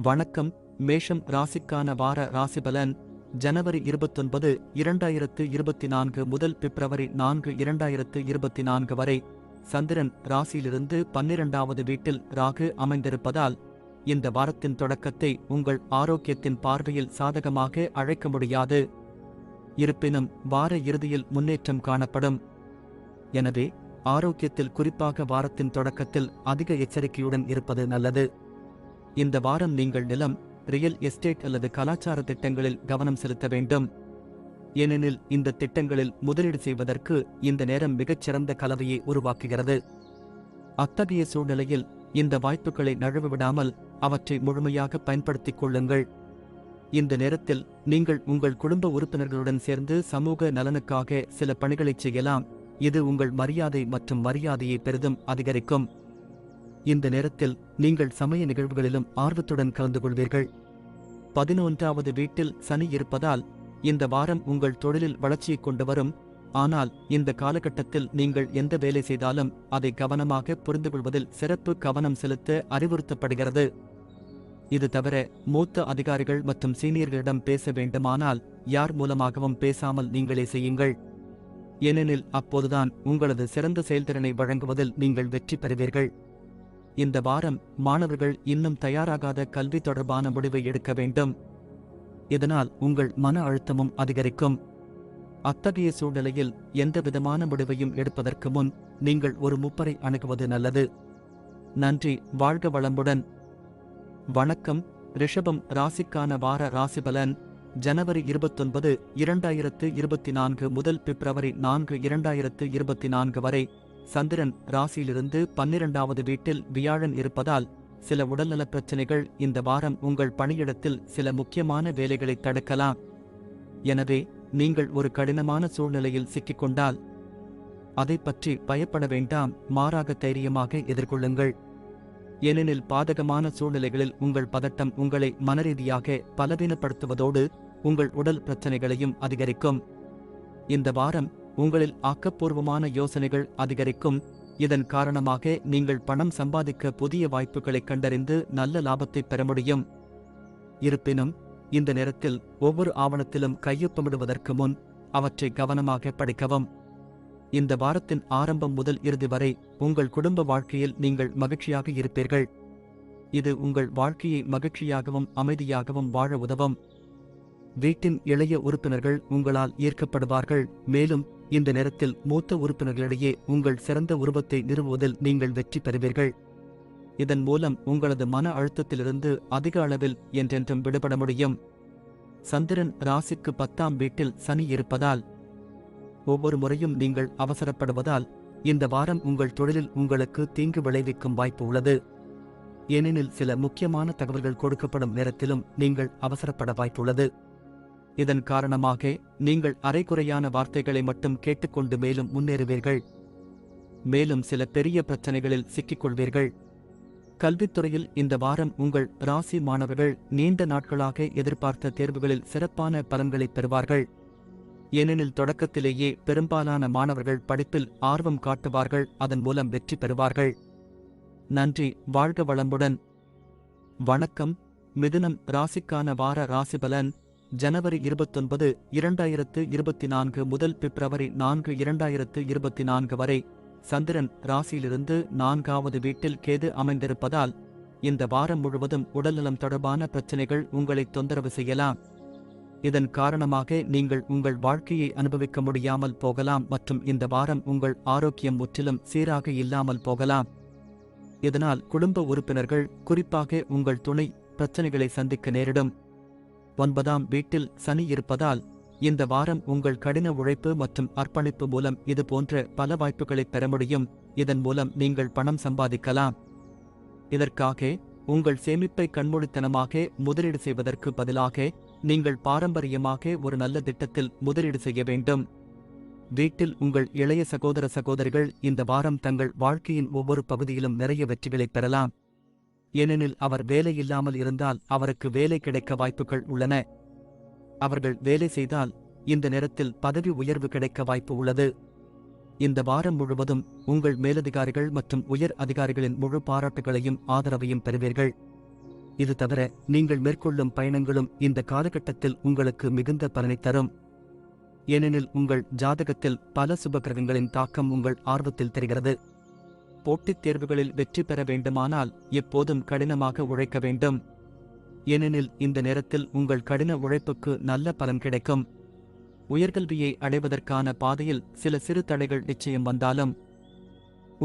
வணக்கம். மேஷம் ராசிக்கான வார ராசிபலன் ஜனவரி 29, 2024 முதல் பிப்ரவரி 4, 2024 வரை. சந்திரன் ராசியிலிருந்து 12வது வீட்டில் ராகு அமைந்திருப்பதால் இந்த வாரத்தின் தொடக்கத்தை உங்கள் ஆரோக்கியத்தின் பார்வையில் சாதகமாக அழைக்க முடியாது. இருப்பினும் வார இறுதியில் முன்னேற்றம் காணப்படும். எனவே ஆரோக்கியத்தில் குறிப்பாக வாரத்தின் தொடக்கத்தில் அதிக எச்சரிக்கையுடன் இருப்பது நல்லது. இந்த வாரம் நீங்கள் நிலம், ரியல் எஸ்டேட் அல்லது கலாச்சார திட்டங்களில் கவனம் செலுத்த வேண்டும். ஏனெனில் இந்த திட்டங்களில் முதலீடு செய்வதற்கு இந்த நேரம் மிகச்சிறந்த கலவையை உருவாக்குகிறது. அத்தகைய சூழ்நிலையில் இந்த வாய்ப்புகளை நழுவவிடாமல் அவற்றை முழுமையாக பயன்படுத்திக் கொள்ளுங்கள். இந்த நேரத்தில் நீங்கள் உங்கள் குடும்ப உறுப்பினர்களுடன் சேர்ந்து சமூக நலனுக்காக சில பணிகளைச் செய்யலாம். இது உங்கள் மரியாதை மற்றும் மரியாதையை பெரிதும் அதிகரிக்கும். இந்த நேரத்தில் நீங்கள் சமய நிகழ்வுகளிலும் ஆர்வத்துடன் கலந்து கொள்வீர்கள். 11வது வீட்டில் சனி இருப்பதால் இந்த வாரம் உங்கள் தொழிலில் வளர்ச்சியை கொண்டு வரும். ஆனால் இந்த காலகட்டத்தில் நீங்கள் எந்த வேலை செய்தாலும் அதை கவனமாக புரிந்துகொள்வதில் சிறப்பு கவனம் செலுத்த அறிவுறுத்தப்படுகிறது. இது தவிர மூத்த அதிகாரிகள் மற்றும் சீனியர்களிடம் பேச வேண்டுமானால் யார் மூலமாகவும் பேசாமல் நீங்களே செய்யுங்கள். ஏனெனில் அப்போதுதான் உங்களது சிறந்த செயல்திறனை வழங்குவதில் நீங்கள் வெற்றி பெறுவீர்கள். இந்த வாரம் மாணவர்கள் இன்னும் தயாராகாத கல்வி தொடர்பான முடிவை எடுக்க வேண்டும். இதனால் உங்கள் மன அழுத்தமும் அதிகரிக்கும். அத்தகைய சூழ்நிலையில் எந்தவிதமான முடிவையும் எடுப்பதற்கு முன் நீங்கள் ஒரு முப்பரை அணுகுவது நல்லது. நன்றி. வாழ்க வளமுடன். வணக்கம். ரிஷபம் ராசிக்கான வார ராசிபலன் ஜனவரி 29, 2024 முதல் பிப்ரவரி 4, 2024 வரை. சந்திரன் ராசியிலிருந்து 12வது வீட்டில் வியாழன் இருப்பதால் சில உடல்நலப் பிரச்சினைகள் இந்த வாரம் உங்கள் பணியிடத்தில் சில முக்கியமான வேலைகளை தடுக்கலாம். எனவே நீங்கள் ஒரு கடினமான சூழ்நிலையில் சிக்கிக்கொண்டால் அதை பற்றி பயப்பட வேண்டாம். மாறாக தைரியமாக எதிர்கொள்ளுங்கள். ஏனெனில் பாதகமான சூழ்நிலைகளில் உங்கள் பதட்டம் உங்களை மனரீதியாக பலவீனப்படுத்துவதோடு உங்கள் உடல் பிரச்சினைகளையும் அதிகரிக்கும். இந்த வாரம் உங்களில் ஆக்கப்பூர்வமான யோசனைகள் அதிகரிக்கும். இதன் காரணமாக நீங்கள் பணம் சம்பாதிக்க புதிய வாய்ப்புகளை கண்டறிந்து நல்ல லாபத்தை பெற முடியும். இருப்பினும் இந்த நேரத்தில் ஒவ்வொரு ஆவணத்திலும் கையொப்பமிடுவதற்கு முன் அவற்றை கவனமாக படிக்கவும். இந்த வாரத்தின் ஆரம்பம் முதல் இறுதி வரை உங்கள் குடும்ப வாழ்க்கையில் நீங்கள் மகிழ்ச்சியாக இருப்பீர்கள். இது உங்கள் வாழ்க்கையை மகிழ்ச்சியாகவும் அமைதியாகவும் வாழ உதவும். வீட்டின் இளைய உறுப்பினர்கள் உங்களால் ஈர்க்கப்படுவார்கள். மேலும் இந்த நேரத்தில் மூத்த உறுப்பினர்களிடையே உங்கள் சிறந்த உருவத்தை நிறுவுவதில் நீங்கள் வெற்றி பெறுவீர்கள். இதன் மூலம் உங்களது மன அழுத்தத்திலிருந்து அதிக அளவில் என்றென்றும் விடுபட முடியும். சந்திரன் ராசிக்கு 10ஆம் வீட்டில் சனி இருப்பதால் ஒவ்வொரு முறையும் நீங்கள் அவசரப்படுவதால் இந்த வாரம் உங்கள் தொழிலில் உங்களுக்கு தீங்கு விளைவிக்கும் வாய்ப்பு உள்ளது. ஏனெனில் சில முக்கியமான தகவல்கள் கொடுக்கப்படும் நேரத்திலும் நீங்கள் அவசரப்பட வாய்ப்புள்ளது. இதன் காரணமாக நீங்கள் அரைகுறையான வார்த்தைகளை மட்டும் கேட்டுக்கொண்டு மேலும் முன்னேறுவீர்கள். மேலும் சில பெரிய பிரச்சனைகளில் சிக்கிக்கொள்வீர்கள். கல்வித்துறையில் இந்த வாரம் உங்கள் ராசி மாணவர்கள் நீண்ட நாட்களாக எதிர்பார்த்த தேர்வுகளில் சிறப்பான பலன்களை பெறுவார்கள். ஏனெனில் தொடக்கத்திலேயே பெரும்பாலான மாணவர்கள் படிப்பில் ஆர்வம் காட்டுவார்கள். அதன் மூலம் வெற்றி பெறுவார்கள். நன்றி. வாழ்க வளமுடன். வணக்கம். மிதுனம் ராசிக்கான வார ராசிபலன் ஜனவரி 29, 2024 முதல் பிப்ரவரி 4, 2024 வரை. சந்திரன் ராசியிலிருந்து 4வது வீட்டில் கேது அமைந்திருப்பதால் இந்த வாரம் முழுவதும் உடல்நலம் தொடர்பான பிரச்சினைகள் உங்களை தொந்தரவு செய்யலாம். இதன் காரணமாக நீங்கள் உங்கள் வாழ்க்கையை அனுபவிக்க முடியாமல் போகலாம் மற்றும் இந்த வாரம் உங்கள் ஆரோக்கியம் முற்றிலும் சீராக இல்லாமல் போகலாம். இதனால் குடும்ப உறுப்பினர்கள், குறிப்பாக உங்கள் துணை, பிரச்சனைகளை சந்திக்க நேரிடும். 9ஆம் வீட்டில் சனி இருப்பதால் இந்த வாரம் உங்கள் கடின உழைப்பு மற்றும் அர்ப்பணிப்பு மூலம் இது போன்ற பல வாய்ப்புகளை பெற முடியும். இதன் மூலம் நீங்கள் பணம் சம்பாதிக்கலாம். இதற்காக உங்கள் சேமிப்பை கண்மூடித்தனமாக முதலீடு செய்வதற்கு பதிலாக நீங்கள் பாரம்பரியமாக ஒரு நல்ல திட்டத்தில் முதலீடு செய்ய வேண்டும். வீட்டில் உங்கள் இளைய சகோதர சகோதரிகள் இந்த வாரம் தங்கள் வாழ்க்கையின் ஒவ்வொரு பகுதியிலும் நிறைய வெற்றிகளை பெறலாம். ஏனெனில் அவர் வேலை இல்லாமல் இருந்தால் அவருக்கு வேலை கிடைக்க வாய்ப்புகள் உள்ளன. அவர்கள் வேலை செய்தால் இந்த நேரத்தில் பதவி உயர்வு கிடைக்க வாய்ப்பு உள்ளது. இந்த வாரம் முழுவதும் உங்கள் மேலதிகாரிகள் மற்றும் உயர் அதிகாரிகளின் முழு பாராட்டுகளையும் ஆதரவையும் பெறுவீர்கள். இது தவிர நீங்கள் மேற்கொள்ளும் பயணங்களும் இந்த காலகட்டத்தில் உங்களுக்கு மிகுந்த பலனை தரும். ஏனெனில் உங்கள் ஜாதகத்தில் பல சுபகிரகங்களின் தாக்கம் உங்கள் ஆர்வத்தில் தெரிகிறது. போட்டித் தேர்வுகளில் வெற்றி பெற வேண்டுமானால் எப்போதும் கடினமாக உழைக்க வேண்டும். ஏனெனில் இந்த நேரத்தில் உங்கள் கடின உழைப்புக்கு நல்ல பலன் கிடைக்கும். உயர்கல்வியை அடைவதற்கான பாதையில் சில சிறு தடைகள் நிச்சயம் வந்தாலும்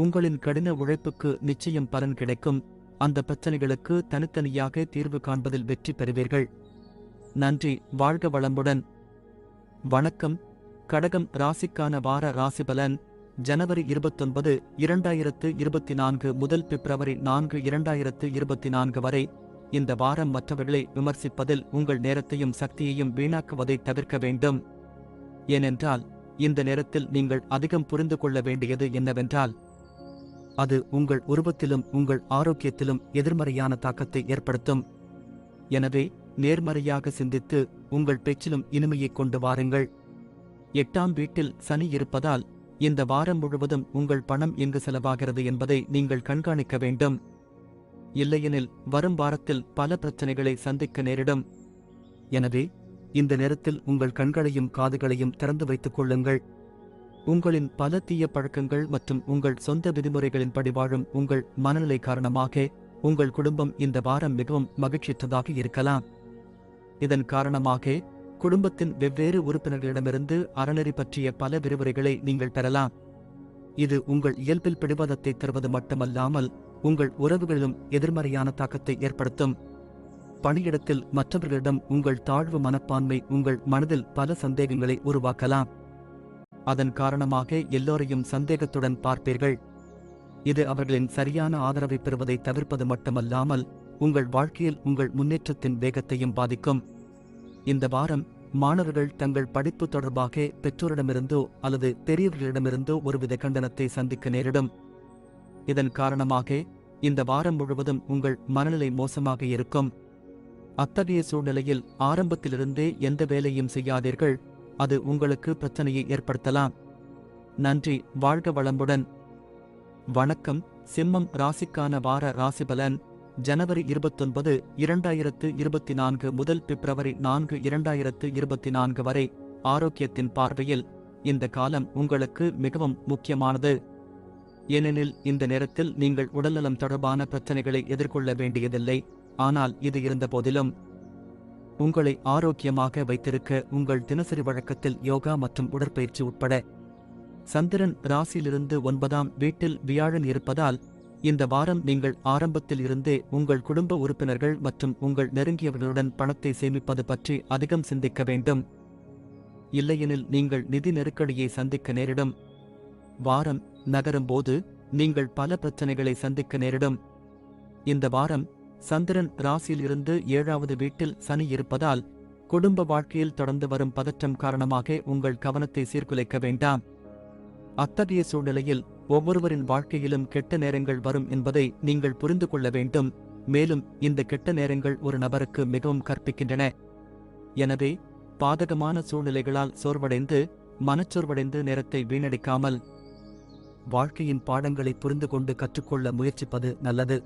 உங்களின் கடின உழைப்புக்கு நிச்சயம் பலன் கிடைக்கும். அந்த பிரச்சனைகளுக்கு தனித்தனியாக தீர்வு காண்பதில் வெற்றி பெறுவீர்கள். நன்றி. வாழ்க வளமுடன். வணக்கம். கடகம் ராசிக்கான வார ராசிபலன் ஜனவரி 29, 2024 முதல் பிப்ரவரி 4, 2024 வரை. இந்த வாரம் மற்றவர்களை விமர்சிப்பதில் உங்கள் நேரத்தையும் சக்தியையும் வீணாக்குவதை தவிர்க்க வேண்டும். ஏனென்றால் இந்த நேரத்தில் நீங்கள் அதிகம் புரிந்து கொள்ள வேண்டியது என்னவென்றால் அது உங்கள் உருவத்திலும் உங்கள் ஆரோக்கியத்திலும் எதிர்மறையான தாக்கத்தை ஏற்படுத்தும். எனவே நேர்மறையாக சிந்தித்து உங்கள் பேச்சிலும் இனிமையை கொண்டு வாருங்கள். 8ஆம் வீட்டில் சனி இருப்பதால் இந்த வாரம் முழுவதும் உங்கள் பணம் எங்கு செலவாகிறது என்பதை நீங்கள் கண்காணிக்க வேண்டும். இல்லையெனில் வரும் வாரத்தில் பல பிரச்சனைகளை சந்திக்க நேரிடும். எனவே இந்த நேரத்தில் உங்கள் கண்களையும் காதுகளையும் திறந்து வைத்துக் கொள்ளுங்கள். உங்களின் பல தீய பழக்கங்கள் மற்றும் உங்கள் சொந்த விதிமுறைகளின்படி வாழும் உங்கள் மனநிலை காரணமாக உங்கள் குடும்பம் இந்த வாரம் மிகவும் மகிழ்ச்சியற்றதாக இருக்கலாம். இதன் காரணமாக குடும்பத்தின் வெவ்வேறு உறுப்பினர்களிடமிருந்து அறநெறி பற்றிய பல விரிவுரைகளை நீங்கள் பெறலாம். இது உங்கள் இயல்பில் பிடிவாதத்தை தருவது மட்டுமல்லாமல் உங்கள் உறவுகளிலும் எதிர்மறையான தாக்கத்தை ஏற்படுத்தும். பணியிடத்தில் மற்றவர்களிடம் உங்கள் தாழ்வு மனப்பான்மை உங்கள் மனதில் பல சந்தேகங்களை உருவாக்கலாம். அதன் காரணமாக எல்லோரையும் சந்தேகத்துடன் பார்ப்பீர்கள். இது அவர்களின் சரியான ஆதரவை பெறுவதை தவிர்ப்பது மட்டுமல்லாமல் உங்கள் வாழ்க்கையில் உங்கள் முன்னேற்றத்தின் வேகத்தையும் பாதிக்கும். இந்த வாரம் மாணவர்கள் தங்கள் படிப்பு தொடர்பாக பெற்றோரிடமிருந்தோ அல்லது பெரியவர்களிடமிருந்தோ ஒருவித கண்டனத்தை சந்திக்க நேரிடும். இதன் காரணமாக இந்த வாரம் முழுவதும் உங்கள் மனநிலை மோசமாக இருக்கும். அத்தகைய சூழ்நிலையில் ஆரம்பத்திலிருந்தே எந்த வேலையும் செய்யாதீர்கள். அது உங்களுக்கு பிரச்சனையை ஏற்படுத்தலாம். நன்றி. வாழ்க வளமுடன். வணக்கம். சிம்மம் ராசிக்கான வார ராசிபலன் ஜனவரி 29, 2024 முதல் பிப்ரவரி 4, 2024 வரை. ஆரோக்கியத்தின் பார்வையில் இந்த காலம் உங்களுக்கு மிகவும் முக்கியமானது. ஏனெனில் இந்த நேரத்தில் நீங்கள் உடல்நலம் தொடர்பான பிரச்சனைகளை எதிர்கொள்ள வேண்டியதில்லை. ஆனால் இது இருந்தபோதிலும் உங்களை ஆரோக்கியமாக வைத்திருக்க உங்கள் தினசரி வழக்கத்தில் யோகா மற்றும் உடற்பயிற்சி உட்பட சந்திரன் ராசியிலிருந்து 9ஆம் வீட்டில் வியாழன் இருப்பதால் இந்த வாரம் நீங்கள் ஆரம்பத்தில் இருந்தே உங்கள் குடும்ப உறுப்பினர்கள் மற்றும் உங்கள் நெருங்கியவர்களுடன் பணத்தை சேமிப்பது பற்றி அதிகம் சிந்திக்க வேண்டும். இல்லையெனில் நீங்கள் நிதி நெருக்கடியை சந்திக்க நேரிடும். வாரம் நகரும் போது நீங்கள் பல பிரச்சனைகளை சந்திக்க நேரிடும். இந்த வாரம் சந்திரன் ராசியில் இருந்து 7வது வீட்டில் சனி இருப்பதால் குடும்ப வாழ்க்கையில் தொடர்ந்து வரும் பதற்றம் காரணமாக உங்கள் கவனத்தை சீர்குலைக்க வேண்டாம். அத்தகைய சூழ்நிலையில் ஒவ்வொருவரின் வாழ்க்கையிலும் கெட்ட நேரங்கள் வரும் என்பதை நீங்கள் புரிந்து கொள்ள வேண்டும். மேலும் இந்த கெட்ட நேரங்கள் ஒரு நபருக்கு மிகவும் கற்பிக்கின்றன. எனவே பாதகமான சூழ்நிலைகளால் சோர்வடைந்து மனச்சோர்வடைந்து நேரத்தை வீணடிக்காமல் வாழ்க்கையின் பாடங்களை புரிந்து கொண்டு கற்றுக்கொள்ள முயற்சிப்பது நல்லது.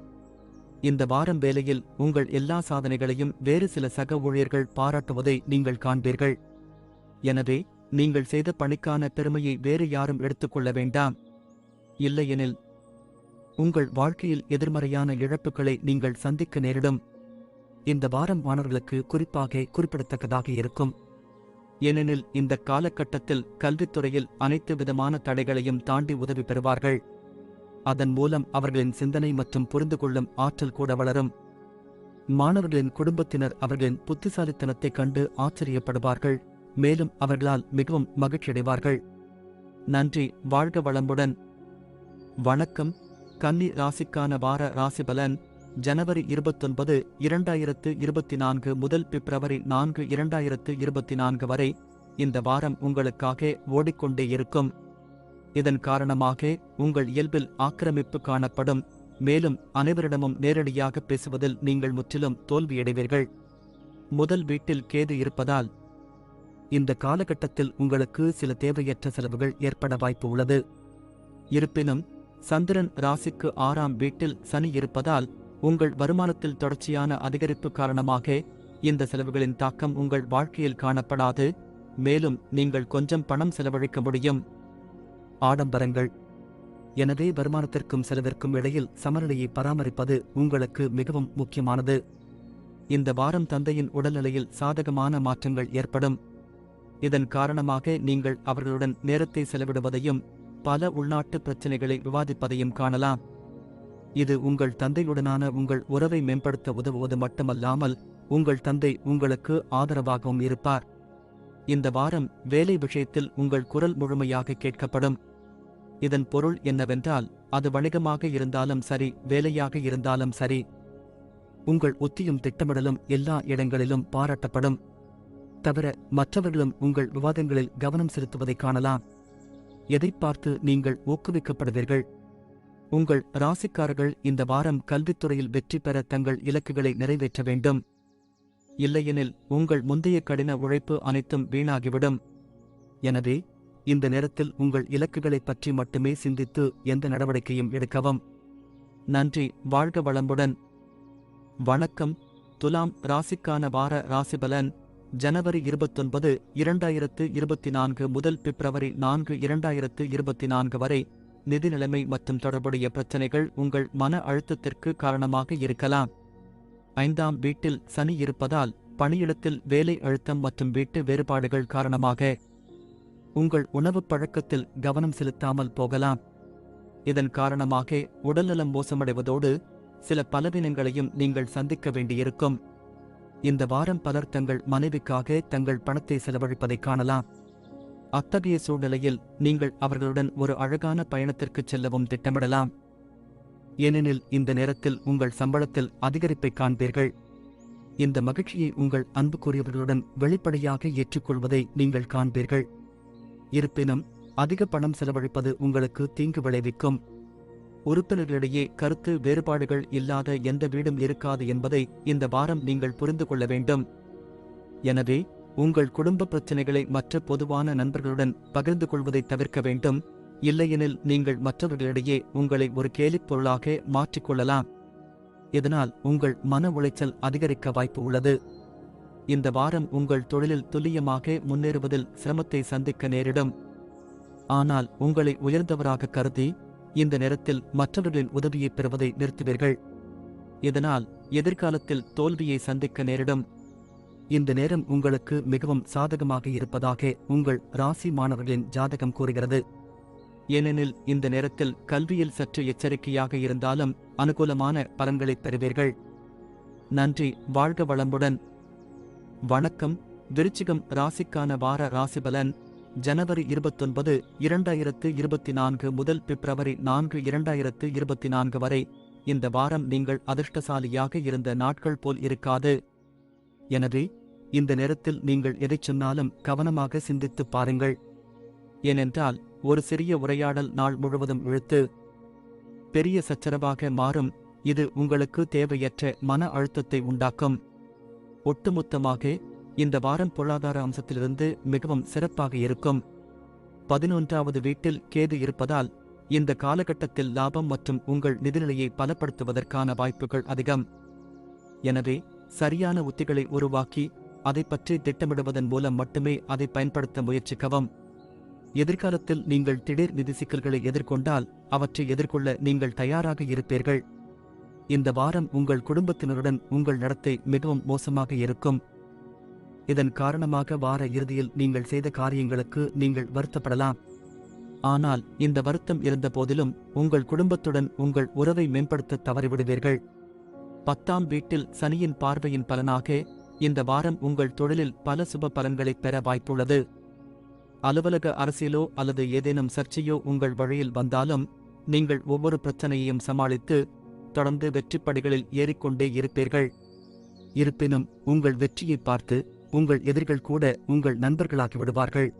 இந்த வாரம் வேலையில் உங்கள் எல்லா சாதனைகளையும் வேறு சில சக ஊழியர்கள் பாராட்டுவதை நீங்கள் காண்பீர்கள். எனவே நீங்கள் செய்த பணிக்கான பெருமையை வேறு யாரும் எடுத்துக்கொள்ள வேண்டாம். இல்லையெனில் உங்கள் வாழ்க்கையில் எதிர்மறையான இழப்புகளை நீங்கள் சந்திக்க நேரிடும். இந்த வாரம் மாணவர்களுக்கு குறிப்பாக குறிப்பிடத்தக்கதாக இருக்கும். ஏனெனில் இந்த காலகட்டத்தில் கல்வித்துறையில் அனைத்து விதமான தடைகளையும் தாண்டி உதவி பெறுவார்கள். அதன் மூலம் அவர்களின் சிந்தனை மற்றும் புரிந்து கொள்ளும் ஆற்றல் கூட வளரும். மாணவர்களின் குடும்பத்தினர் அவர்களின் புத்திசாலித்தனத்தைக் கண்டு ஆச்சரியப்படுவார்கள். மேலும் அவர்களால் மிகவும் மகிழ்ச்சியடைவார்கள். நன்றி. வாழ்க வளமுடன். வணக்கம். கன்னி ராசிக்கான வார ராசிபலன் ஜனவரி 29, 2024 முதல் பிப்ரவரி 4, 2024 வரை. இந்த வாரம் உங்களுக்காக ஓடிக்கொண்டே இருக்கும். இதன் காரணமாக உங்கள் இயல்பில் ஆக்கிரமிப்பு காணப்படும். மேலும் அனைவரிடமும் நேரடியாக பேசுவதில் நீங்கள் முற்றிலும் தோல்வியடைவீர்கள். முதல் வீட்டில் கேது இருப்பதால் இந்த காலகட்டத்தில் உங்களுக்கு சில தேவையற்ற செலவுகள் ஏற்பட வாய்ப்பு உள்ளது. இருப்பினும் சந்திரன் ராசிக்கு 6ஆம் வீட்டில் சனி இருப்பதால் உங்கள் வருமானத்தில் தொடர்ச்சியான அதிகரிப்பு காரணமாக இந்த செலவுகளின் தாக்கம் உங்கள் வாழ்க்கையில் காணப்படாது, மேலும் நீங்கள் கொஞ்சம் பணம் செலவழிக்க முடியும். ஆடம்பரங்கள். எனவே வருமானத்திற்கும் செலவிற்கும் இடையில் சமநிலையை பராமரிப்பது உங்களுக்கு மிகவும் முக்கியமானது. இந்த வாரம் தந்தையின் உடல்நிலையில் சாதகமான மாற்றங்கள் ஏற்படும். இதன் காரணமாக நீங்கள் அவர்களுடன் நேரத்தை செலவிடுவதையும் பல உள்நாட்டு பிரச்சினைகளை விவாதிப்பதையும் காணலாம். இது உங்கள் தந்தையுடனான உங்கள் உறவை மேம்படுத்த உதவுவது மட்டுமல்லாமல் உங்கள் தந்தை உங்களுக்கு ஆதரவாகவும் இருப்பார். இந்த வாரம் வேலை விஷயத்தில் உங்கள் குரல் முழுமையாக கேட்கப்படும். இதன் பொருள் என்னவென்றால், அது வணிகமாக இருந்தாலும் சரி, வேலையாக இருந்தாலும் சரி, உங்கள் உத்தியும் திட்டமிடலும் எல்லா இடங்களிலும் பாராட்டப்படும். தவிர மற்றவர்களும் உங்கள் விவாதங்களில் கவனம் செலுத்துவதை காணலாம். எதை பார்த்து நீங்கள் ஊக்குவிக்கப்படுவீர்கள்? உங்கள் ராசிக்காரர்கள் இந்த வாரம் கல்வித்துறையில் வெற்றி பெற தங்கள் இலக்குகளை நிறைவேற்ற வேண்டும். இல்லையெனில் உங்கள் முந்தைய கடின உழைப்பு அனைத்தும் வீணாகிவிடும். எனவே இந்த நேரத்தில் உங்கள் இலக்குகளைப் பற்றி மட்டுமே சிந்தித்து எந்த நடவடிக்கையும் எடுக்கவும். நன்றி. வாழ்க வளமுடன். வணக்கம். துலாம் ராசிக்கான வார ராசிபலன் ஜனவரி 29, 2024 முதல் பிப்ரவரி 4, 2024 வரை. நிதி நிலைமை மற்றும் தொடர்புடைய பிரச்சனைகள் உங்கள் மன அழுத்தத்திற்கு காரணமாக இருக்கலாம். 5ஆம் வீட்டில் சனி இருப்பதால் பணியிடத்தில் வேலை அழுத்தம் மற்றும் வீட்டு வேறுபாடுகள் காரணமாக உங்கள் உணவுப் பழக்கத்தில் கவனம் செலுத்தாமல் போகலாம். இதன் காரணமாக உடல்நலம் மோசமடைவதோடு சில பலவீனங்களையும் நீங்கள் சந்திக்க வேண்டியிருக்கும். இந்த வாரம் பலர் தங்கள் மனைவிக்காக தங்கள் பணத்தை செலவழிப்பதை காணலாம். அத்தகைய சூழ்நிலையில் நீங்கள் அவர்களுடன் ஒரு அழகான பயணத்திற்குச் செல்லவும் திட்டமிடலாம். ஏனெனில் இந்த நேரத்தில் உங்கள் சம்பளத்தில் அதிகரிப்பை காண்பீர்கள். இந்த மகிழ்ச்சியை உங்கள் அன்புக்குரியவர்களுடன் வெளிப்படையாக ஏற்றுக்கொள்வதை நீங்கள் காண்பீர்கள். இருப்பினும் அதிக பணம் செலவழிப்பது உங்களுக்கு தீங்கு விளைவிக்கும். உறுப்பினர்களிடையே கருத்து வேறுபாடுகள் இல்லாத எந்த வீடும் இருக்காது என்பதை இந்த வாரம் நீங்கள் புரிந்து கொள்ள வேண்டும். எனவே உங்கள் குடும்ப பிரச்சினைகளை மற்ற பொதுவான நண்பர்களுடன் பகிர்ந்து கொள்வதை தவிர்க்க வேண்டும். இல்லையெனில் நீங்கள் மற்றவர்களிடையே உங்களை ஒரு கேலிப் பொருளாக மாற்றிக்கொள்ளலாம். இதனால் உங்கள் மன உளைச்சல் அதிகரிக்க வாய்ப்பு உள்ளது. இந்த வாரம் உங்கள் தொழிலில் துல்லியமாக முன்னேறுவதில் சிரமத்தை சந்திக்க நேரிடும். ஆனால் உங்களை உயர்ந்தவராக கருதி இந்த நேரத்தில் மற்றவர்களின் உதவியை பெறுவதை நிறுத்துவீர்கள். இதனால் எதிர்காலத்தில் தோல்வியை சந்திக்க நேரிடும். இந்த நேரம் உங்களுக்கு மிகவும் சாதகமாக இருப்பதாக உங்கள் ராசி மாணவர்களின் ஜாதகம் கூறுகிறது. ஏனெனில் இந்த நேரத்தில் கல்வியில் சற்று எச்சரிக்கையாக இருந்தாலும் அனுகூலமான பலன்களைப் பெறுவீர்கள். நன்றி. வாழ்க வளமுடன். வணக்கம். விருச்சிகம் ராசிக்கான வார ராசிபலன் ஜனவரி 29, 2024 முதல் பிப்ரவரி 4, 2024 வரை. இந்த வாரம் நீங்கள் அதிர்ஷ்டசாலியாக இருந்த நாட்கள் போல் இருக்காது. எனவே இந்த நேரத்தில் நீங்கள் எதைச் சொன்னாலும் கவனமாக சிந்தித்துப் பாருங்கள். ஏனென்றால் ஒரு சிறிய உரையாடல் நாள் முழுவதும் இழுத்து பெரிய சச்சரவாக மாறும். இது உங்களுக்கு தேவையற்ற மன அழுத்தத்தை உண்டாக்கும். ஒட்டுமொத்தமாக இந்த வாரம் பொருளாதார அம்சத்திலிருந்து மிகவும் சிறப்பாக இருக்கும். 11வது வீட்டில் கேது இருப்பதால் இந்த காலகட்டத்தில் லாபம் மற்றும் உங்கள் நிதிநிலையை பலப்படுத்துவதற்கான வாய்ப்புகள் அதிகம். எனவே சரியான உத்திகளை உருவாக்கி அதை பற்றி திட்டமிடுவதன் மூலம் மட்டுமே அதை பயன்படுத்த முயற்சிக்கவும். எதிர்காலத்தில் நீங்கள் திடீர் நிதி சிக்கல்களை எதிர்கொண்டால் அவற்றை எதிர்கொள்ள நீங்கள் தயாராக இருப்பீர்கள். இந்த வாரம் உங்கள் குடும்பத்தினருடன் உங்கள் நடத்தை மிகவும் மோசமாக இருக்கும். இதன் காரணமாக வார இறுதியில் நீங்கள் செய்த காரியங்களுக்கு நீங்கள் வருத்தப்படலாம். ஆனால் இந்த வருத்தம் இருந்த போதிலும் உங்கள் குடும்பத்துடன் உங்கள் உறவை மேம்படுத்த தவறிவிடுவீர்கள். 10ஆம் வீட்டில் சனியின் பார்வையின் பலனாக இந்த வாரம் உங்கள் தொழிலில் பல சுப பலன்களைப் பெற வாய்ப்புள்ளது. அலுவலக அரசியலோ அல்லது ஏதேனும் சர்ச்சையோ உங்கள் வழியில் வந்தாலும் நீங்கள் ஒவ்வொரு பிரச்சனையையும் சமாளித்து தொடர்ந்து வெற்றிப்படிகளில் ஏறிக்கொண்டே இருப்பீர்கள். இருப்பினும் உங்கள் வெற்றியை பார்த்து உங்கள் எதிரிகள் கூட உங்கள் நண்பர்களாகி விடுவார்கள்.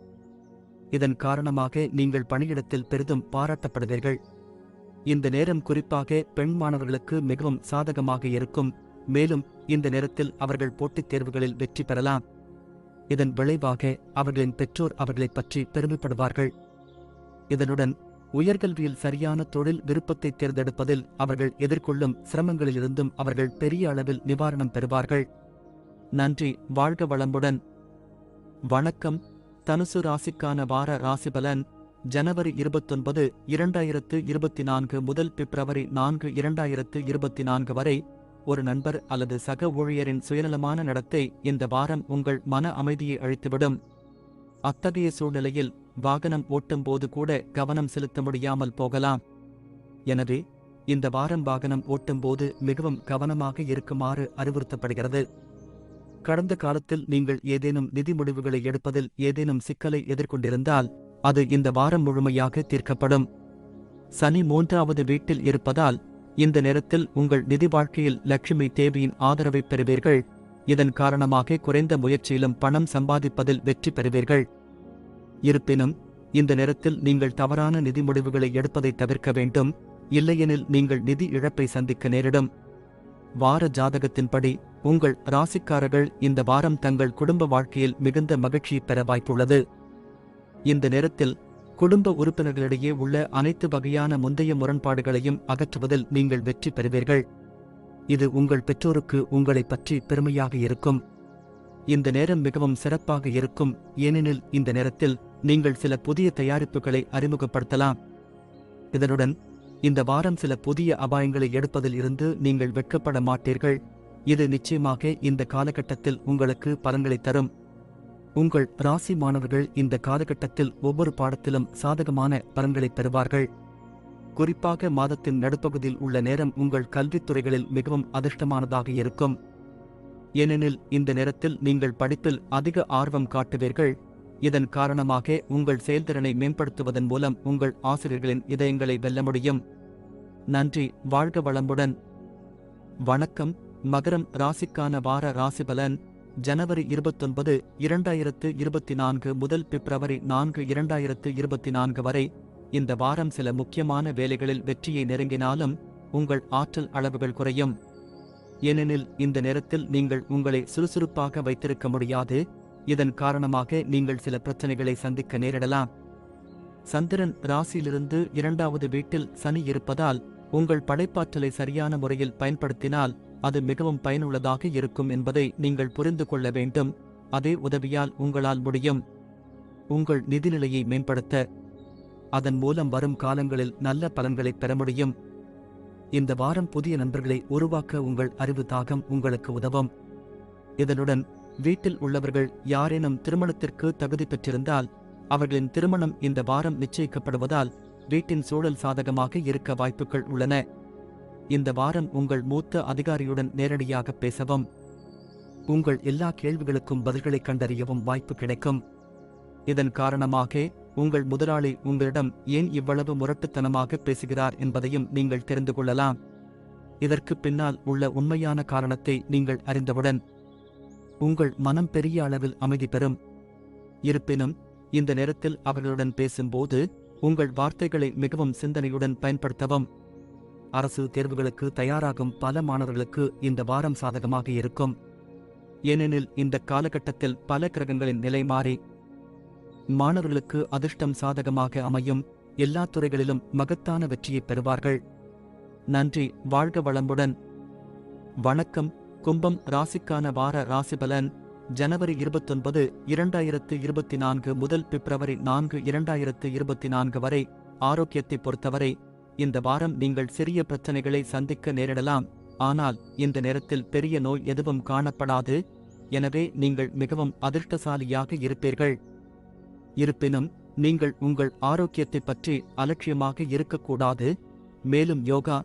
இதன் காரணமாக நீங்கள் பணியிடத்தில் பெரிதும் பாராட்டப்படுவீர்கள். இந்த நேரம் குறிப்பாக பெண் மாணவர்களுக்கு மிகவும் சாதகமாக இருக்கும். மேலும் இந்த நேரத்தில் அவர்கள் போட்டித் தேர்வுகளில் வெற்றி பெறலாம். இதன் விளைவாக அவர்களின் பெற்றோர் அவர்களைப் பற்றி பெருமைப்படுவார்கள். இதனுடன் உயர்கல்வியில் சரியான தொழில் விருப்பத்தை தேர்ந்தெடுப்பதில் அவர்கள் எதிர்கொள்ளும் சிரமங்களிலிருந்தும் அவர்கள் பெரிய அளவில் நிவாரணம் பெறுவார்கள். நன்றி. வாழ்க வளமுடன். வணக்கம். தனுசு ராசிக்கான வார ராசிபலன் ஜனவரி 29, 2024 முதல் பிப்ரவரி 4, 2024 வரை. ஒரு நண்பர் அல்லது சக ஊழியரின் சுயநலமான நடத்தை இந்த வாரம் உங்கள் மன அமைதியை அழித்துவிடும். அத்தகைய சூழ்நிலையில் வாகனம் ஓட்டும்போது கூட கவனம் செலுத்த முடியாமல் போகலாம். எனவே இந்த வாரம் வாகனம் ஓட்டும்போது மிகவும் கவனமாக இருக்குமாறு அறிவுறுத்தப்படுகிறது. கடந்த காலத்தில் நீங்கள் ஏதேனும் நிதி முடிவுகளை எடுப்பதில் ஏதேனும் சிக்கலை எதிர்கொண்டிருந்தால் அது இந்த வாரம் முழுமையாக தீர்க்கப்படும். சனி 3வது வீட்டில் இருப்பதால் இந்த நேரத்தில் உங்கள் நிதி வாழ்க்கையில் லட்சுமி தேவியின் ஆதரவை பெறுவீர்கள். இதன் காரணமாக குறைந்த முயற்சியிலும் பணம் சம்பாதிப்பதில் வெற்றி பெறுவீர்கள். இருப்பினும் இந்த நேரத்தில் நீங்கள் தவறான நிதி முடிவுகளை எடுப்பதை தவிர்க்க வேண்டும். இல்லையெனில் நீங்கள் நிதி இழப்பை சந்திக்க நேரிடும். வார ஜாதகத்தின்படி உங்கள் ராசிக்காரர்கள் இந்த வாரம் தங்கள் குடும்ப வாழ்க்கையில் மிகுந்த மகிழ்ச்சியை பெற வாய்ப்புள்ளது. இந்த நேரத்தில் குடும்ப உறுப்பினர்களிடையே உள்ள அனைத்து வகையான முந்தைய முரண்பாடுகளையும் அகற்றுவதில் நீங்கள் வெற்றி பெறுவீர்கள். இது உங்கள் பெற்றோருக்கு உங்களை பற்றி பெருமையாக இருக்கும். இந்த நேரம் மிகவும் சிறப்பாக இருக்கும், ஏனெனில் இந்த நேரத்தில் நீங்கள் சில புதிய தயாரிப்புகளை அறிமுகப்படுத்தலாம். இதனுடன் இந்த வாரம் சில புதிய அபாயங்களை எடுப்பதில் இருந்து நீங்கள் வெட்கப்பட மாட்டீர்கள். இது நிச்சயமாக இந்த காலகட்டத்தில் உங்களுக்கு பலன்களை தரும். உங்கள் ராசி மாணவர்கள் இந்த காலகட்டத்தில் ஒவ்வொரு பாடத்திலும் சாதகமான பலன்களை பெறுவார்கள். குறிப்பாக மாதத்தின் நடுப்பகுதியில் உள்ள நேரம் உங்கள் கல்வித்துறைகளில் மிகவும் அதிர்ஷ்டமானதாக இருக்கும். ஏனெனில் இந்த நேரத்தில் நீங்கள் படிப்பில் அதிக ஆர்வம் காட்டுவீர்கள். இதன் காரணமாக உங்கள் செயல்திறனை மேம்படுத்துவதன் மூலம் உங்கள் ஆசிரியர்களின் இதயங்களை வெல்ல முடியும். நன்றி. வாழ்க வளமுடன். வணக்கம். மகரம் ராசிக்கான வார ராசிபலன் ஜனவரி 29, 2024 முதல் பிப்ரவரி 4, 2024 வரை. இந்த வாரம் சில முக்கியமான வேலைகளில் வெற்றியை நெருங்கினாலும் உங்கள் ஆற்றல் அளவுகள் குறையும். ஏனெனில் இந்த நேரத்தில் நீங்கள் உங்களை சுறுசுறுப்பாக வைத்திருக்க முடியாது. இதன் காரணமாக நீங்கள் சில பிரச்சனைகளை சந்திக்க நேரிடலாம். சந்திரன் ராசியிலிருந்து 2வது வீட்டில் சனி இருப்பதால் உங்கள் படைப்பாற்றலை சரியான முறையில் பயன்படுத்தினால் அது மிகவும் பயனுள்ளதாக இருக்கும் என்பதை நீங்கள் புரிந்து கொள்ள வேண்டும். அதே உதவியால் உங்களால் முடியும். உங்கள் நிதிநிலையை மேம்படுத்த, அதன் மூலம் வரும் காலங்களில் நல்ல பலன்களை பெற முடியும். இந்த வாரம் புதிய நண்பர்களை உருவாக்க உங்கள் அறிவு தாகம் உங்களுக்கு உதவும். இதனுடன் வீட்டில் உள்ளவர்கள் யாரேனும் திருமணத்திற்கு தகுதி பெற்றிருந்தால் அவர்களின் திருமணம் இந்த வாரம் நிச்சயிக்கப்படுவதால் வீட்டின் சூழல் சாதகமாக இருக்க வாய்ப்புகள் உள்ளன. இந்த வாரம் உங்கள் மூத்த அதிகாரியுடன் நேரடியாக பேசவும், உங்கள் எல்லா கேள்விகளுக்கும் பதில்களை கண்டறியவும் வாய்ப்பு கிடைக்கும். இதன் காரணமாக உங்கள் முதலாளி உங்களிடம் ஏன் இவ்வளவு முரட்டுத்தனமாக பேசுகிறார் என்பதையும் நீங்கள் தெரிந்து கொள்ளலாம். இதற்கு பின்னால் உள்ள உண்மையான காரணத்தை நீங்கள் அறிந்தவுடன் உங்கள் மனம் பெரிய அளவில் அமைதி பெறும். இருப்பினும் இந்த நேரத்தில் அவர்களுடன் பேசும்போது உங்கள் வார்த்தைகளை மிகவும் சிந்தனையுடன் பயன்படுத்தவும். அரசு தேர்வுகளுக்கு தயாராகும் பல மாணவர்களுக்கு இந்த வாரம் சாதகமாக இருக்கும். ஏனெனில் இந்த காலகட்டத்தில் பல கிரகங்களின் நிலை மாறி மாணவர்களுக்கு அதிர்ஷ்டம் சாதகமாக அமையும். எல்லா துறைகளிலும் மகத்தான வெற்றியை பெறுவார்கள். நன்றி. வாழ்க வளமுடன். வணக்கம். கும்பம் ராசிக்கான வார ராசிபலன் ஜனவரி 29, 2024 முதல் பிப்ரவரி 4, 2024 வரை. ஆரோக்கியத்தை பொறுத்தவரை இந்த வாரம் நீங்கள் சிறிய பிரச்சனைகளை சந்திக்க நேரிடலாம். ஆனால் இந்த நேரத்தில் பெரிய நோய் எதுவும் காணப்படாது. எனவே நீங்கள் மிகவும் அதிர்ஷ்டசாலியாக இருப்பீர்கள். இருப்பினும் நீங்கள் உங்கள் ஆரோக்கியத்தை பற்றி அலட்சியமாக இருக்கக்கூடாது. மேலும் யோகா,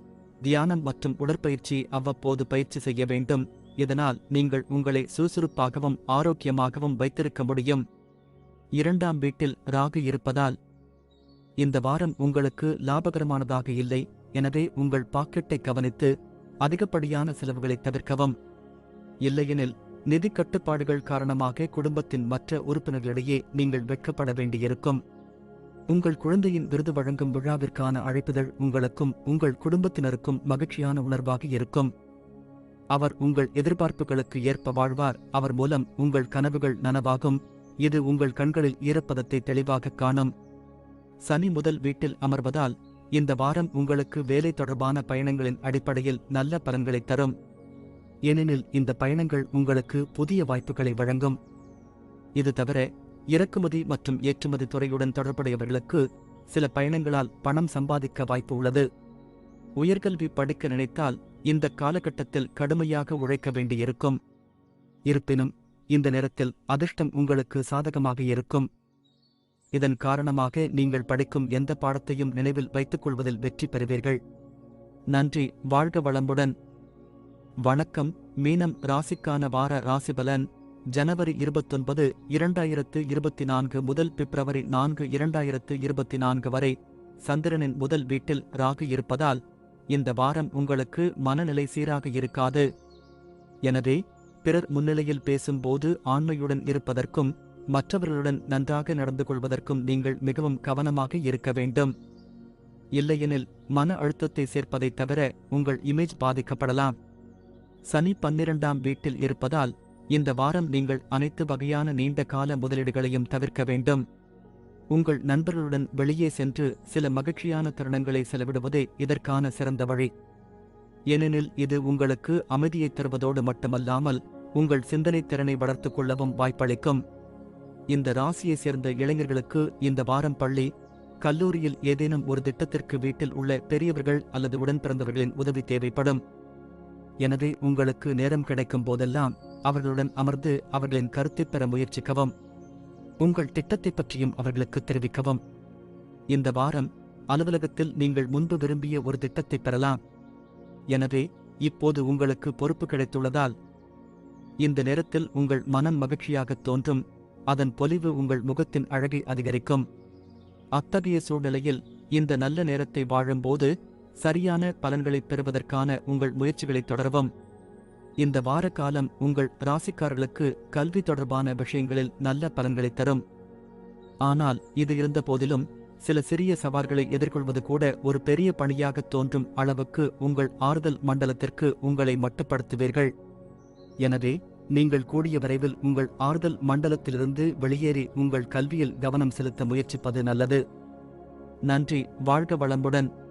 தியானம் மற்றும் உடற்பயிற்சி அவ்வப்போது பயிற்சி செய்ய வேண்டும். இதனால் நீங்கள் உங்களை சுறுசுறுப்பாகவும் ஆரோக்கியமாகவும் வைத்திருக்க முடியும். 2ஆம் வீட்டில் ராகு இருப்பதால் இந்த வாரம் உங்களுக்கு லாபகரமானதாக இல்லை. எனவே உங்கள் பாக்கெட்டை கவனித்து அதிகப்படியான செலவுகளை தவிர்க்கவும். இல்லையெனில் நிதி கட்டுப்பாடுகள் காரணமாக குடும்பத்தின் மற்ற உறுப்பினர்களிடையே நீங்கள் வெட்கப்பட வேண்டியிருக்கும். உங்கள் குழந்தையின் விருது வழங்கும் விழாவிற்கான அழைப்புதல் உங்களுக்கும் உங்கள் குடும்பத்தினருக்கும் மகிழ்ச்சியான உணர்வாக இருக்கும். அவர் உங்கள் எதிர்பார்ப்புகளுக்கு ஏற்ப வாழ்வார். அவர் மூலம் உங்கள் கனவுகள் நனவாகும். இது உங்கள் கண்களில் ஈரப்பதத்தை தெளிவாக காணும். சனி முதல் வீட்டில் அமர்வதால் இந்த வாரம் உங்களுக்கு வேலை தொடர்பான பயணங்களின் அடிப்படையில் நல்ல பலன்களை தரும். ஏனெனில் இந்த பயணங்கள் உங்களுக்கு புதிய வாய்ப்புகளை வழங்கும். இது தவிர இறக்குமதி மற்றும் ஏற்றுமதி துறையுடன் தொடர்புடையவர்களுக்கு சில பயணங்களால் பணம் சம்பாதிக்க வாய்ப்பு உள்ளது. உயர்கல்வி படிக்க நினைத்தால் இந்த காலகட்டத்தில் கடுமையாக உழைக்க வேண்டியிருக்கும். இருப்பினும் இந்த நேரத்தில் அதிர்ஷ்டம் உங்களுக்கு சாதகமாக இருக்கும். இதன் காரணமாக நீங்கள் படிக்கும் எந்த பாடத்தையும் நினைவில் வைத்துக் கொள்வதில் வெற்றி பெறுவீர்கள். நன்றி. வாழ்க வளமுடன். வணக்கம். மீனம் ராசிக்கான வார ராசிபலன் ஜனவரி 29, 2024 முதல் பிப்ரவரி 4, 2024 வரை சந்திரனின் முதல் வீட்டில் ராகு இருப்பதால் இந்த வாரம் உங்களுக்கு மனநிலை சீராக இருக்காது. எனவே பிறர் முன்னிலையில் பேசும்போது ஆண்மையுடன் இருப்பதற்கும் மற்றவர்களுடன் நன்றாக நடந்து கொள்வதற்கும் நீங்கள் மிகவும் கவனமாக இருக்க வேண்டும். இல்லையெனில் மன அழுத்தத்தை சேர்ப்பதைத் தவிர உங்கள் இமேஜ் பாதிக்கப்படலாம். சனி 12ஆம் வீட்டில் இருப்பதால் இந்த வாரம் நீங்கள் அனைத்து வகையான நீண்ட கால முதலீடுகளையும் தவிர்க்க வேண்டும். உங்கள் நண்பர்களுடன் வெளியே சென்று சில மகிழ்ச்சியான தருணங்களை செலவிடுவதே இதற்கான சிறந்த வழி. ஏனெனில் இது உங்களுக்கு அமைதியைத் தருவதோடு மட்டுமல்லாமல் உங்கள் சிந்தனை திறனை வளர்த்துக் கொள்ளவும் வாய்ப்பளிக்கும். இந்த ராசியை சேர்ந்த இளைஞர்களுக்கு இந்த வாரம் பள்ளி, கல்லூரியில் ஏதேனும் ஒரு திட்டத்திற்கு வீட்டில் உள்ள பெரியவர்கள் அல்லது உடன் பிறந்தவர்களின் உதவி தேவைப்படும். எனவே உங்களுக்கு நேரம் கிடைக்கும் போதெல்லாம் அவர்களுடன் அமர்ந்து அவர்களின் கருத்தைப் பெற முயற்சிக்கவும். உங்கள் திட்டத்தை பற்றியும் அவர்களுக்கு தெரிவிக்கவும். இந்த வாரம் அலுவலகத்தில் நீங்கள் முன்பு விரும்பிய ஒரு திட்டத்தை பெறலாம். எனவே இப்போது உங்களுக்கு பொறுப்பு கிடைத்துள்ளதால் இந்த நேரத்தில் உங்கள் மனம் மகிழ்ச்சியாகத் தோன்றும். அதன் பொலிவு உங்கள் முகத்தின் அழகை அதிகரிக்கும். அத்தகைய சூழ்நிலையில் இந்த நல்ல நேரத்தை வாழும்போது சரியான பலன்களைப் பெறுவதற்கான உங்கள் முயற்சிகளை தொடரவும். இந்த வார காலம் உங்கள் ராசிக்காரர்களுக்கு கல்வி தொடர்பான விஷயங்களில் நல்ல பலன்களை தரும். ஆனால் இது இருந்த போதிலும் சில சிறிய சவால்களை எதிர்கொள்வது கூட ஒரு பெரிய பணியாகத் தோன்றும் அளவுக்கு உங்கள் ஆறுதல் மண்டலத்திற்கு உங்களை மட்டுப்படுத்துவீர்கள். எனவே நீங்கள் கூடிய விரைவில் உங்கள் ஆறுதல் மண்டலத்திலிருந்து வெளியேறி உங்கள் கல்வியில் கவனம் செலுத்த முயற்சிப்பது நல்லது. நன்றி. வாழ்க வளமுடன்.